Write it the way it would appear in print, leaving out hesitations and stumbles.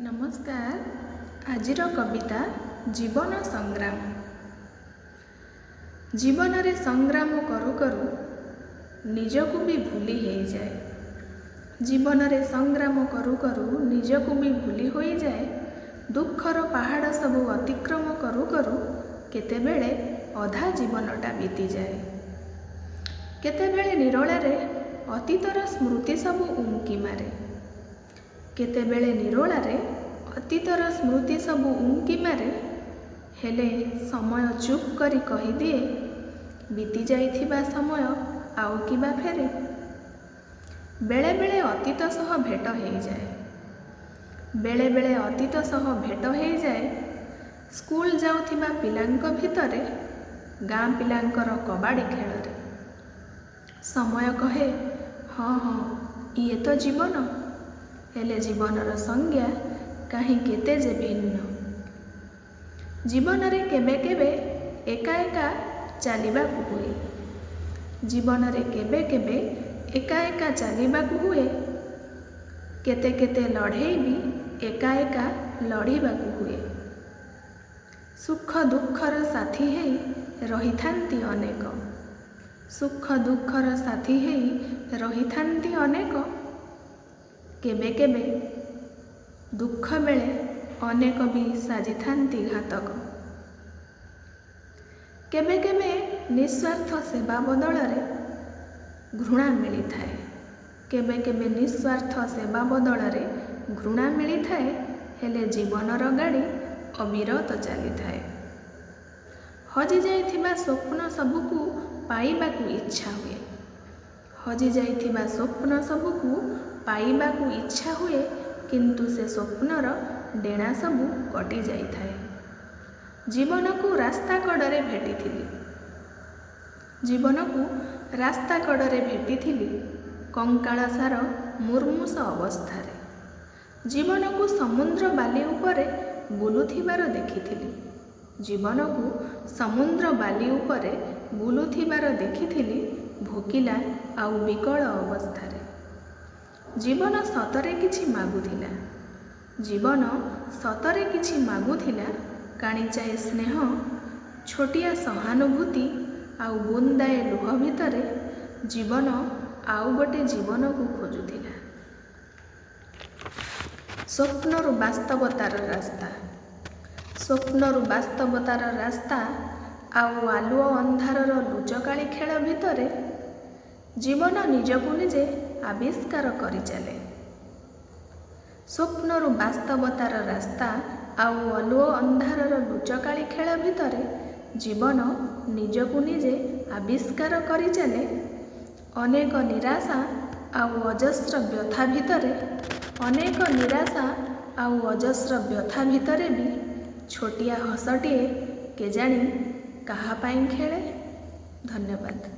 नमस्कार। आजिर कविता जीवन संग्राम। जीवन रे संग्राम करू करू निजकु भी भूली हो जाए। जीवन रे संग्राम करू करू निजकु भी भूली हो जाए। दुखर पहाड़ सबू अतिक्रम करू करू केतेबेले अधा जीवनटा बीती जाए। केतेबेले निरोलारे अतीतर स्मृति सबू उंकी मारे। केतेबेले निरोलारे अतीतर स्मृति सबू उंकी मारे। हेले समय चुप करी कही दिए बीती जाइथिबा समय आउ किबा फेरे। बेले बेले अतीत सह भेट हो जाए। बेले बेले अतीत सह भेट हो जाए। स्कूल जाउथिबा पिलांक भितरे गाँ पिलांकर कबाड़ी खेଳରେ समय कहे हाँ हाँ ये तो जीवन। हेले जीवनर संज्ञा कहीं केते जे भिन्न। जीवन रे केबे केबे एका एका चलिबाकु हुए। जीवन रे केबे केबे एका एका चलिबाकु हुए। केते केते लड़ाई भी एका एका लड़ीबाकु हुए। सुख दुखर साथी हेई रहिथांती अनेक। सुख दुखर साथी हेई रहिथांती अनेक। केबे केबे दुख बेले अनेक भी साजिथांती घातक। केबे केबे निस्वार्थ सेवा बदଳରେ घृणा मिली थाए। केबे केबे निस्वार्थ सेवा बदଳରେ घृणा मिली थाए। हेले जीवनर गाड़ी अविरत चली थाए। हजि जाइथिबा स्वप्न सबुकु पाइबाकु इच्छा हुए। हजि जाइथिबा स्वप्न सबुकु पाइबाकु इच्छा हुए, किंतु से स्वप्नर डेणा सबू कटि जाई थाए। जीवन को रास्ता कड़े भेटिथिली। जीवन को रास्ता कड़े भेटिथिली कंकाल सार मुर्मूष अवस्थारे। जीवन को समुद्र बाली उपरे बुलुथिबार देखिथिली। जीवन को समुद्र बाली उपरे बुलुथिबार देखिथिली भोकिला आउ विकल अवस्थारे। जीवन सतरे किछि मागुथिला। जीवन सतरे किछि मागुथिला। काणीचाए स्नेह छोटिया सहानुभूति आउ बुंदाए लुह भितरे जीवन आउ गोटे जीवन को खोजुथिला। स्वप्नरु वास्तवतार रास्ता। स्वप्नरु वास्तवतार रास्ता आउ आलुओ अंधारर लुचकाळी खेल भितरे जीवन निजकु निजे आविष्कार करि चले। स्वप्नरु वास्तवतार रास्ता आउ आलुओ अंधारर लुचकाळी खेल भितरे जीवन निजकु निजे आविष्कार करि चले। अनेक निराशा आउ अजस्र व्यथा भितरे अनेक निराशा आउ अजस्र व्यथा भितरे भी छोटिया हसटिए केजाणी काहा पाई खेले। धन्यवाद।